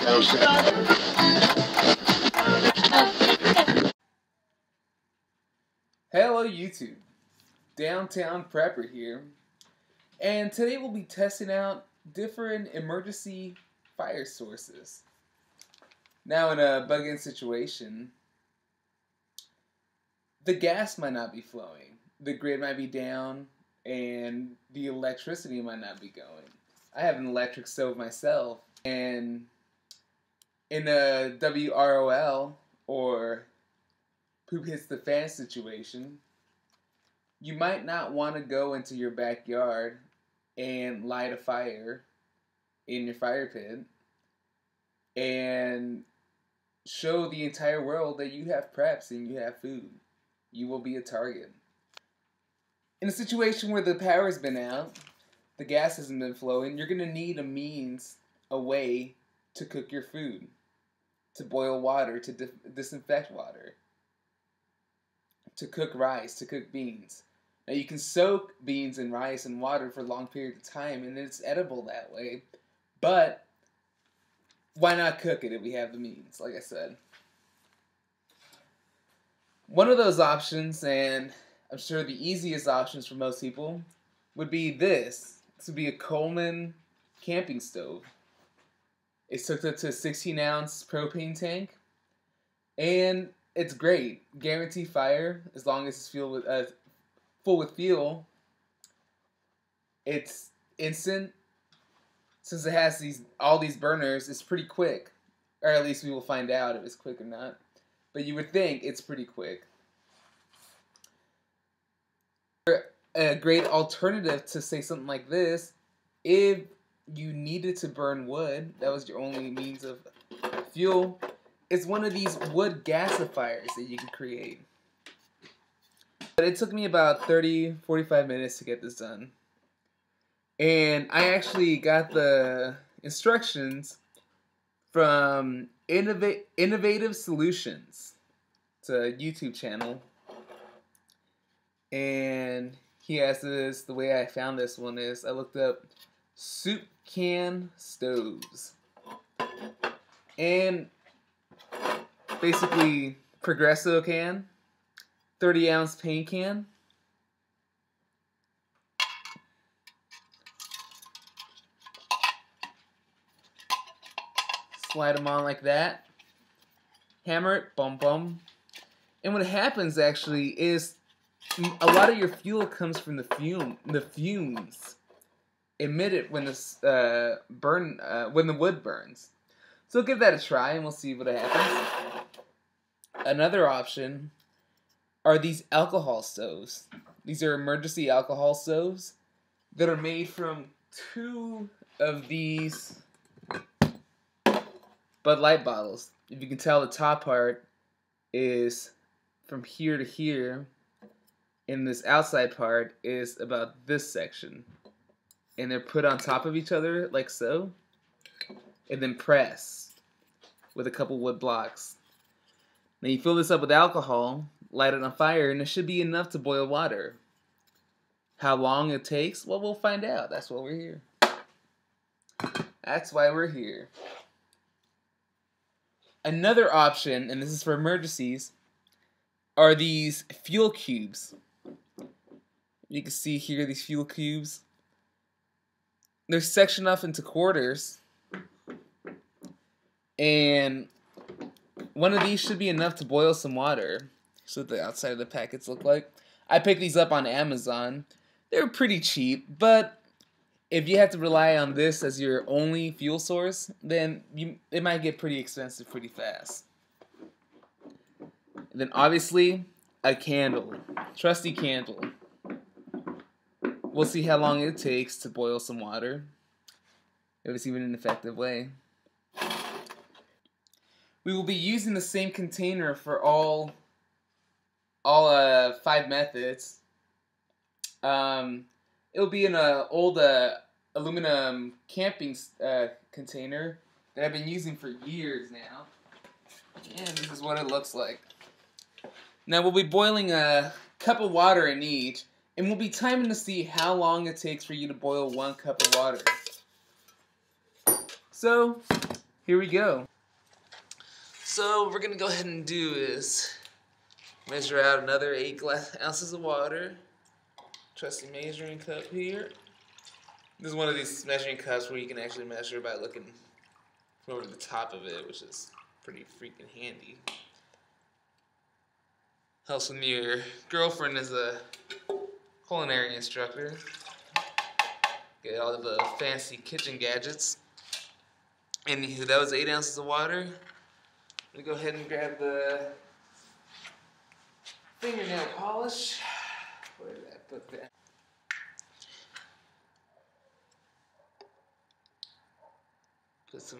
Hello YouTube, Downtown Prepper here, and today we'll be testing out different emergency fire sources. Now in a bug-in situation, the gas might not be flowing, the grid might be down, and the electricity might not be going. I have an electric stove myself, and in a WROL, or poop hits the fan situation, you might not want to go into your backyard and light a fire in your fire pit and show the entire world that you have preps and you have food. You will be a target. In a situation where the power's been out, the gas hasn't been flowing, you're going to need a means, a way to cook your food, to boil water, to disinfect water, to cook rice, to cook beans. Now you can soak beans and rice in water for a long period of time and it's edible that way, but why not cook it if we have the means, like I said. One of those options, and I'm sure the easiest options for most people, would be this. This would be a Coleman camping stove. It's hooked up to a 16-ounce propane tank, and it's great. Guaranteed fire as long as it's full with fuel. It's instant. Since it has all these burners, it's pretty quick. Or at least we will find out if it's quick or not. But you would think it's pretty quick. A great alternative to say something like this, if you needed to burn wood, that was your only means of fuel, it's one of these wood gasifiers that you can create. But it took me about 30-45 minutes to get this done. And I actually got the instructions from Innovative Solutions. It's a YouTube channel. And he has this, the way I found this one is, I looked up soup can stoves. And basically, Progresso can, 30-ounce paint can, slide them on like that, hammer it, bum bum, and what happens actually is a lot of your fuel comes from the fumes emitted when when the wood burns. So give that a try and we'll see what happens. Another option are these alcohol stoves. These are emergency alcohol stoves that are made from 2 of these Bud Light bottles. If you can tell, the top part is from here to here, and this outside part is about this section. And they're put on top of each other like so, and then pressed with a couple wood blocks. Now you fill this up with alcohol, light it on fire, and it should be enough to boil water. How long it takes? Well, we'll find out. That's why we're here. That's why we're here. Another option, and this is for emergencies, are these fuel cubes. You can see here these fuel cubes. They're sectioned off into quarters, and one of these should be enough to boil some water. So the outside of the packets look like. I picked these up on Amazon. They're pretty cheap, but if you have to rely on this as your only fuel source, then it might get pretty expensive pretty fast. And then obviously, a candle. Trusty candle. We'll see how long it takes to boil some water, if it's even an effective way. We will be using the same container for all 5 methods. It'll be in an old aluminum camping container that I've been using for years now. And this is what it looks like. Now we'll be boiling a cup of water in each, and we'll be timing to see how long it takes for you to boil 1 cup of water. So, here we go. So what we're gonna go ahead and do is measure out another 8 ounces of water. Trusty measuring cup here. This is one of these measuring cups where you can actually measure by looking over the top of it, which is pretty freaking handy. Helps when your girlfriend is a culinary instructor. Get all of the fancy kitchen gadgets. Anywho, that was 8 ounces of water. I'm gonna go ahead and grab the fingernail polish. Where did I put that? Put some.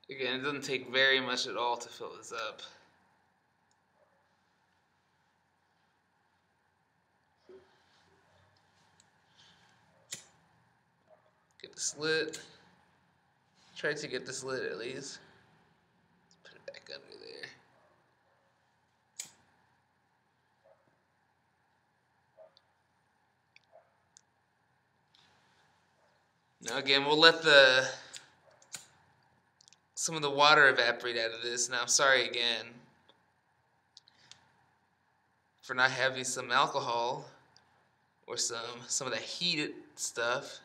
Again, it doesn't take very much at all to fill this up. Get this lit. Try to get this lit at least. Put it back under there. Now again, we'll let some of the water evaporate out of this. Now I'm sorry again for not having some alcohol or some of that heated stuff.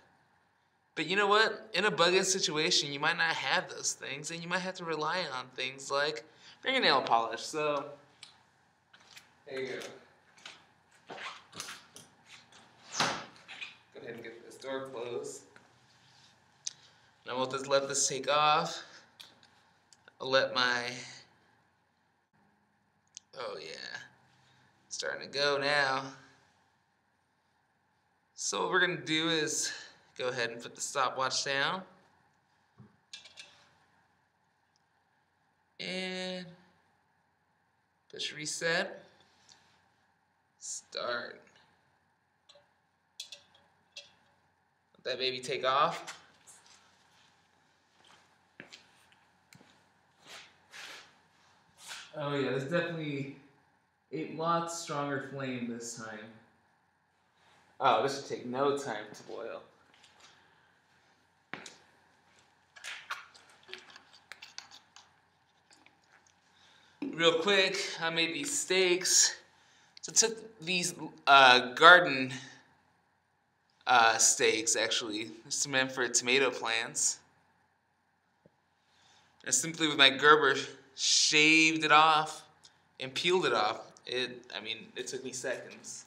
But you know what? In a bug-in situation, you might not have those things, and you might have to rely on things like fingernail polish. So, there you go. Go ahead and get this door closed. Now we'll just let this take off. I'll let my, oh yeah, starting to go now. So what we're gonna do is go ahead and put the stopwatch down. And push reset. Start. Let that baby take off. Oh yeah, there's definitely a lot stronger flame this time. Oh, this should take no time to boil. Real quick, I made these steaks. So I took these garden steaks, actually. It's meant for tomato plants. And simply with my Gerber, shaved it off and peeled it off. It took me seconds.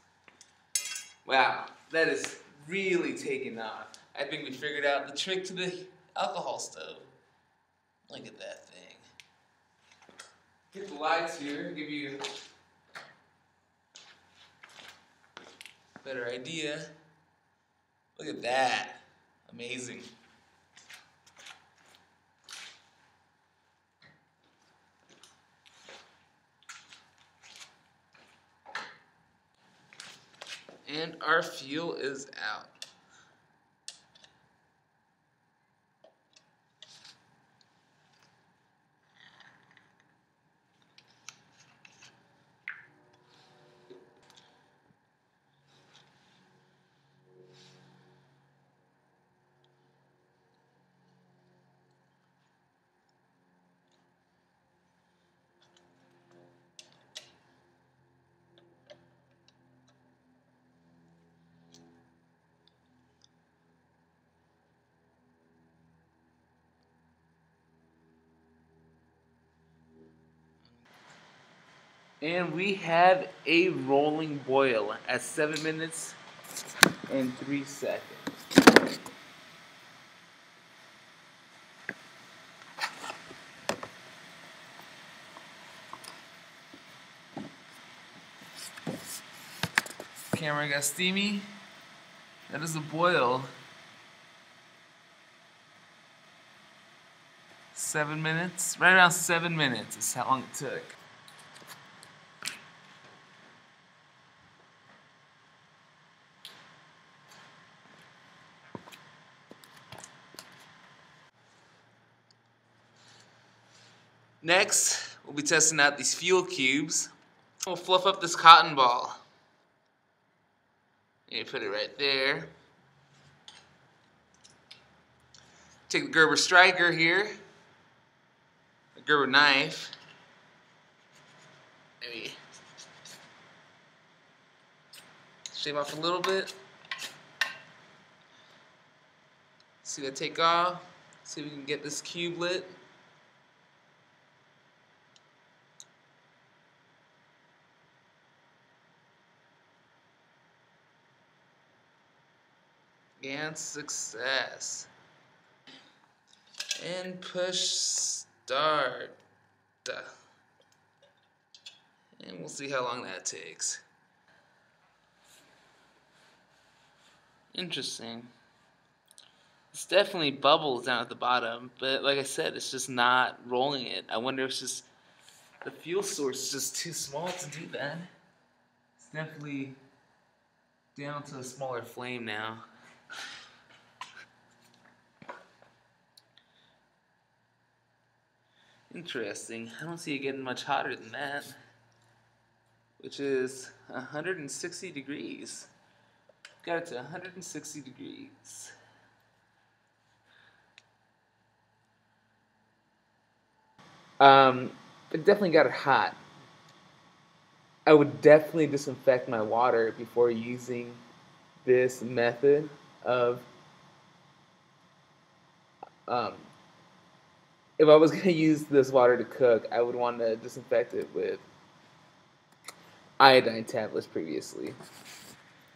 Wow, that is really taking off. I think we figured out the trick to the alcohol stove. Look at that thing. Get the lights here, give you a better idea. Look at that. Amazing. And our fuel is out. And we had a rolling boil at 7 minutes and 3 seconds. Camera got steamy. That is a boil. 7 minutes, right around 7 minutes is how long it took. Next, we'll be testing out these fuel cubes. We'll fluff up this cotton ball. And you put it right there. Take the Gerber striker here, the Gerber knife. Maybe shave off a little bit. See that take off. See if we can get this cube lit. And success. And push start. And we'll see how long that takes. Interesting. It's definitely bubbles down at the bottom, but like I said, it's just not rolling it. I wonder if it's just the fuel source is just too small to do that. It's definitely down to a smaller flame now. Interesting. I don't see it getting much hotter than that, which is 160 degrees. Got it to 160 degrees. It definitely got it hot. I would definitely disinfect my water before using this method of if I was going to use this water to cook, I would want to disinfect it with iodine tablets previously.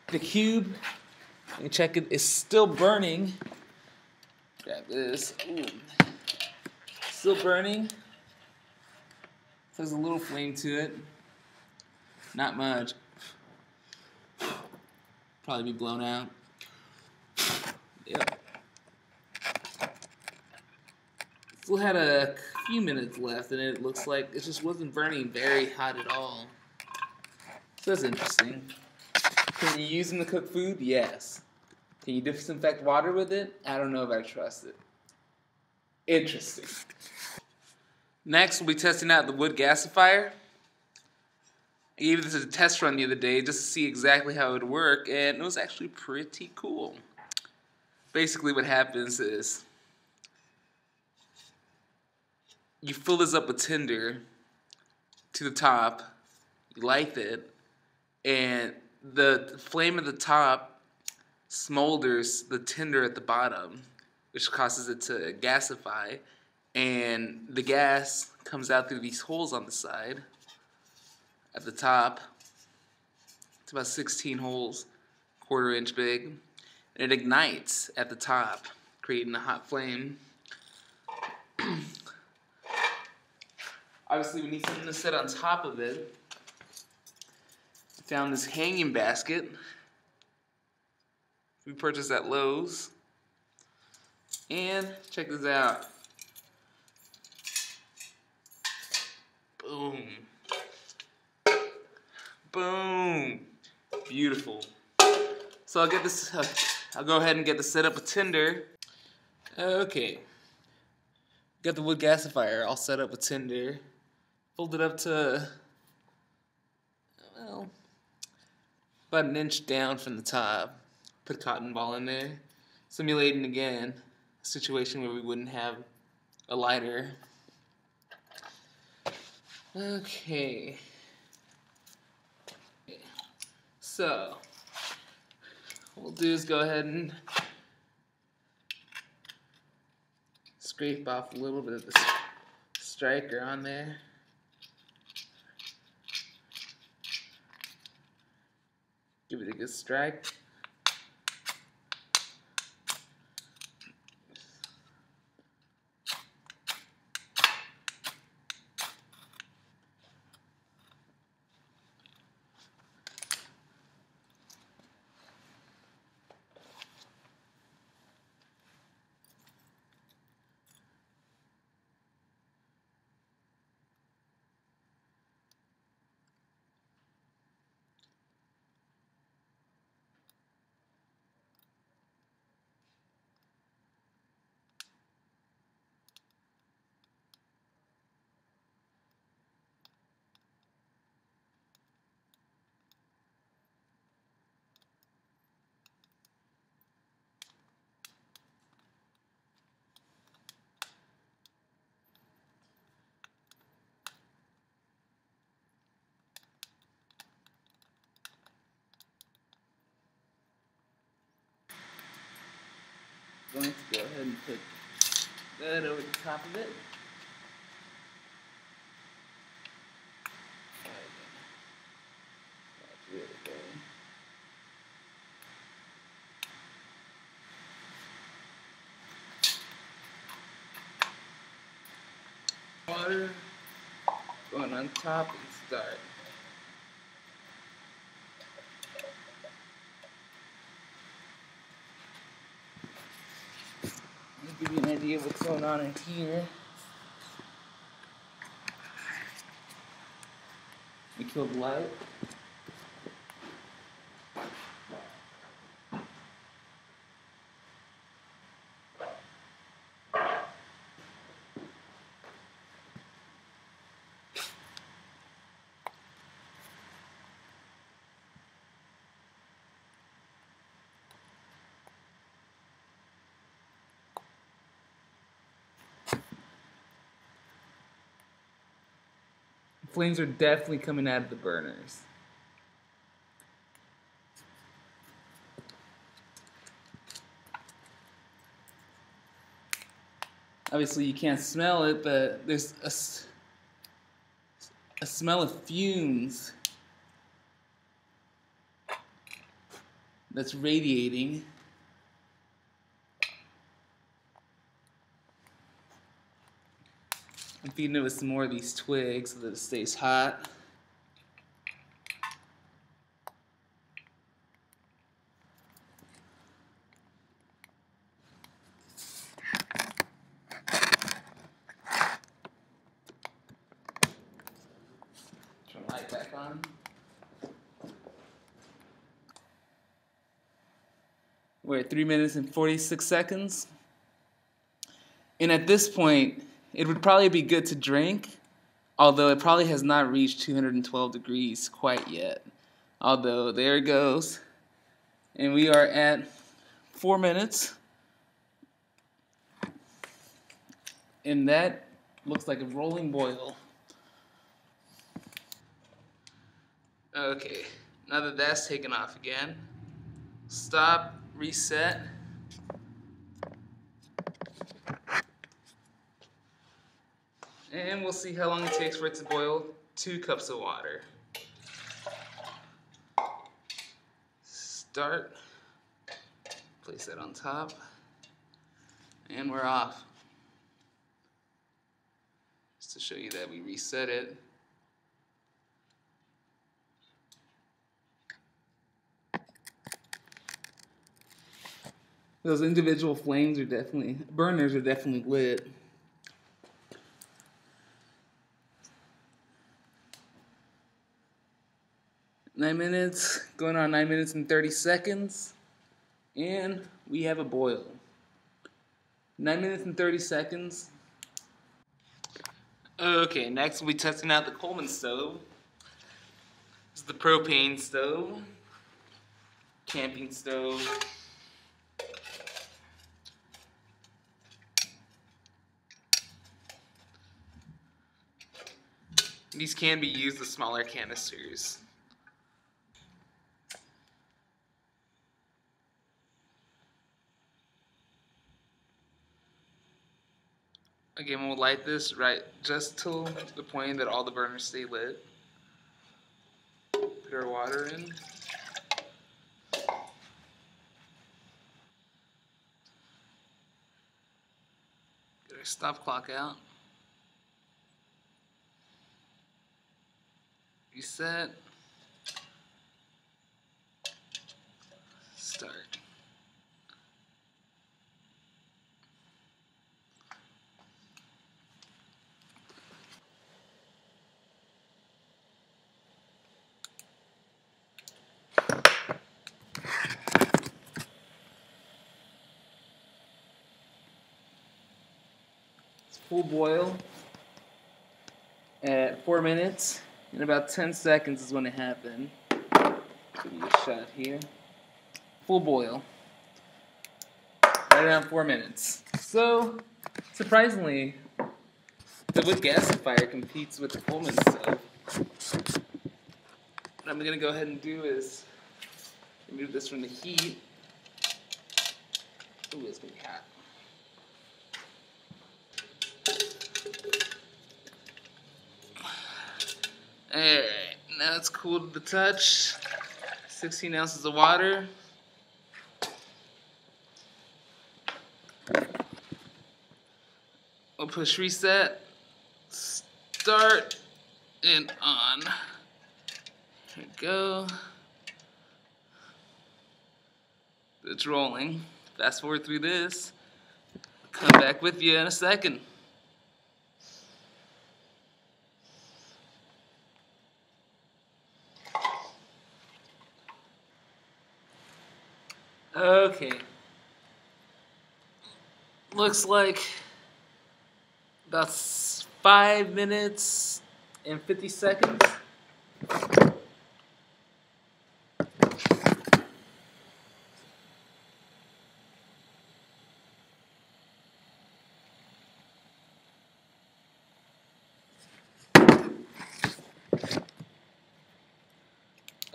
The cube, you can check it, is still burning. Grab this. Ooh. Still burning. There's a little flame to it. Not much. Probably be blown out. Yep. Still had a few minutes left, and it looks like it just wasn't burning very hot at all. So that's interesting. Can you use them to cook food? Yes. Can you disinfect water with it? I don't know if I trust it. Interesting. Next, we'll be testing out the WOOD Gasifier. I gave this a test run the other day just to see exactly how it would work, and it was actually pretty cool. Basically what happens is you fill this up with tinder to the top, you light it, and the flame at the top smolders the tinder at the bottom, which causes it to gasify, and the gas comes out through these holes on the side at the top. It's about 16 holes, 1/4 inch big, and it ignites at the top, creating a hot flame. Obviously, we need something to set on top of it. I found this hanging basket we purchased at Lowe's. And check this out. Boom. Boom. Beautiful. So I'll get this, I'll go ahead and get this set up with tinder. Okay. Got the WOOD Gasifier all set up with tinder. Fold it up to, well, about 1 inch down from the top. Put a cotton ball in there. Simulating again a situation where we wouldn't have a lighter. Okay. So, what we'll do is go ahead and scrape off a little bit of the striker on there. Give it a good strike. ahead and put that over the top of it. Water going on top and start. Let me give you an idea of what's going on in here. We killed the light. Flames are definitely coming out of the burners. Obviously you can't smell it, but there's a smell of fumes that's radiating. I'm feeding it with some more of these twigs so that it stays hot. Turn the light back on. We're at 3 minutes and 46 seconds. And at this point, it would probably be good to drink, although it probably has not reached 212 degrees quite yet. Although, there it goes. And we are at 4 minutes. And that looks like a rolling boil. Okay, now that that's taken off again, stop, reset. And we'll see how long it takes for it to boil 2 cups of water. Start, place that on top, and we're off. Just to show you that we reset it. Those individual flames are definitely, burners are definitely lit. Nine minutes, going on 9 minutes and 30 seconds, and we have a boil. 9 minutes and 30 seconds. Okay, next we'll be testing out the Coleman stove. This is the propane stove, camping stove. These can be used with smaller canisters. Again, we'll light this right just till the point that all the burners stay lit. Put our water in. Get our stop clock out. Reset. Start. It's full boil at 4 minutes. In about 10 seconds is when it happened. Give you a shot here. Full boil. Right around 4 minutes. So, surprisingly, the wood gasifier competes with the Coleman stove. What I'm going to go ahead and do is remove this from the heat. Ooh, it's going to be hot. Alright, now it's cool to the touch. 16 ounces of water. We'll push reset. Start and on. Here we go. It's rolling. Fast forward through this. Come back with you in a second. Okay. Looks like about 5 minutes and 50 seconds.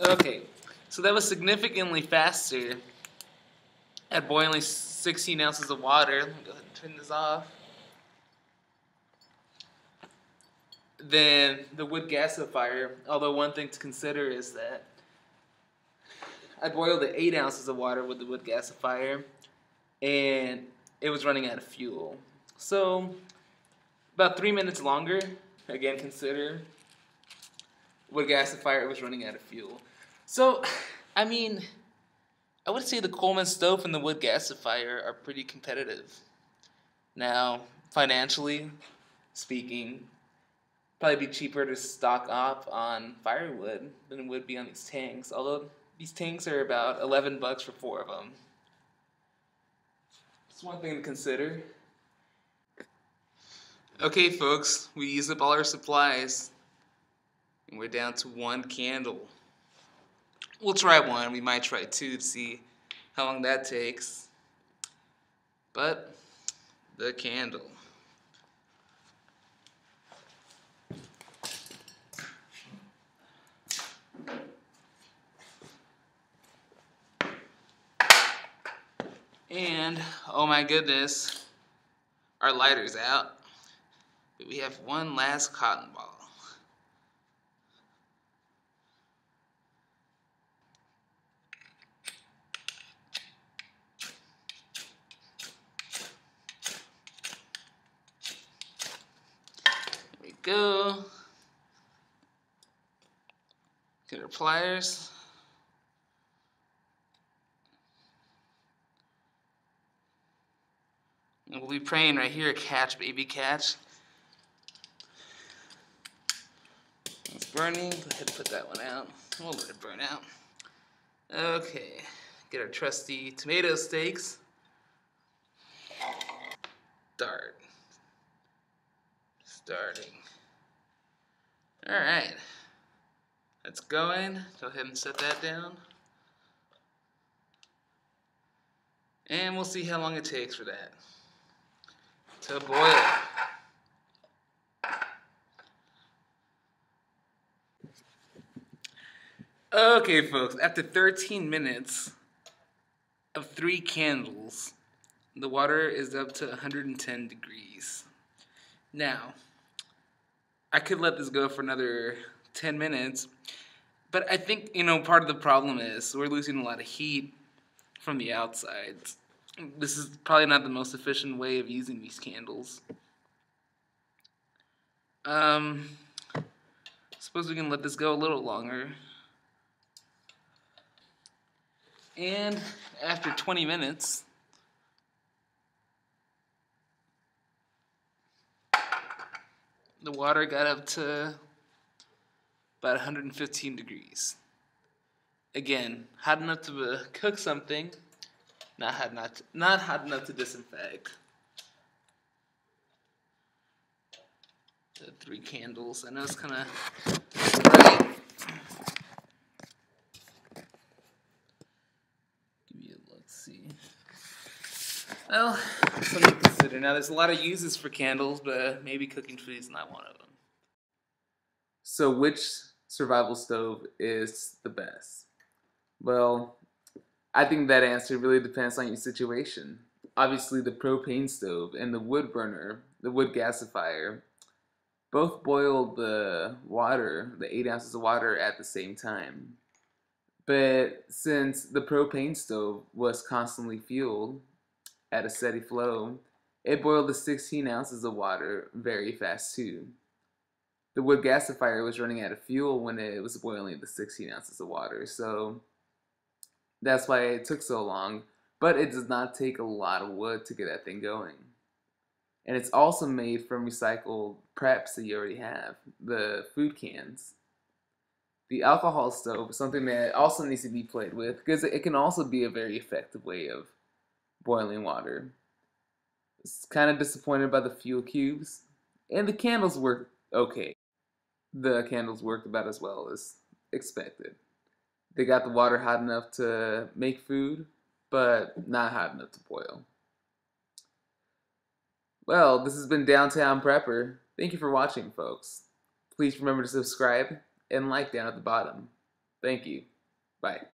Okay, so that was significantly faster at boiling 16 ounces of water. Let me go ahead and turn this off. Then the wood gasifier, although one thing to consider is that I boiled at 8 ounces of water with the wood gasifier and it was running out of fuel. So about 3 minutes longer. Again, consider wood gasifier, it was running out of fuel. So, I mean, I would say the Coleman stove and the wood gasifier are pretty competitive. Now, financially speaking, probably be cheaper to stock up on firewood than it would be on these tanks. Although these tanks are about $11 for 4 of them. Just one thing to consider. Okay, folks, we used up all our supplies, and we're down to 1 candle. We'll try 1. We might try 2 to see how long that takes. But the candle. And, oh my goodness, our lighter's out. But we have 1 last cotton ball. There we go. Get our pliers. And we'll be praying right here, catch, baby, catch. It's burning. Go ahead and put that one out. We'll let it burn out. Okay. Get our trusty tomato steaks. Start. Starting. Alright. That's going. Go ahead and set that down. And we'll see how long it takes for that to boil. Okay, folks, after 13 minutes of 3 candles, the water is up to 110 degrees. Now, I could let this go for another 10 minutes, but I think, part of the problem is we're losing a lot of heat from the outside. This is probably not the most efficient way of using these candles. Suppose we can let this go a little longer. And after 20 minutes, the water got up to about 115 degrees. Again, hot enough to cook something, not hot enough to disinfect. The 3 candles. I know it's kind of bright. Give me a look-see. Well, something to consider. Now, there's a lot of uses for candles, but maybe cooking food is not one of them. So, which survival stove is the best? Well, I think that answer really depends on your situation. Obviously, the propane stove and the wood burner, the wood gasifier, both boiled the water, the 8 ounces of water, at the same time. But since the propane stove was constantly fueled at a steady flow, it boiled the 16 ounces of water very fast too. The wood gasifier was running out of fuel when it was boiling the 16 ounces of water, so that's why it took so long. But it does not take a lot of wood to get that thing going. And it's also made from recycled preps that you already have, the food cans. The alcohol stove is something that also needs to be played with because it can also be a very effective way of boiling water. It's kind of disappointed by the fuel cubes, and the candles work okay. The candles worked about as well as expected. They got the water hot enough to make food, but not hot enough to boil. Well, this has been Downtown Prepper. Thank you for watching, folks. Please remember to subscribe and like down at the bottom. Thank you. Bye.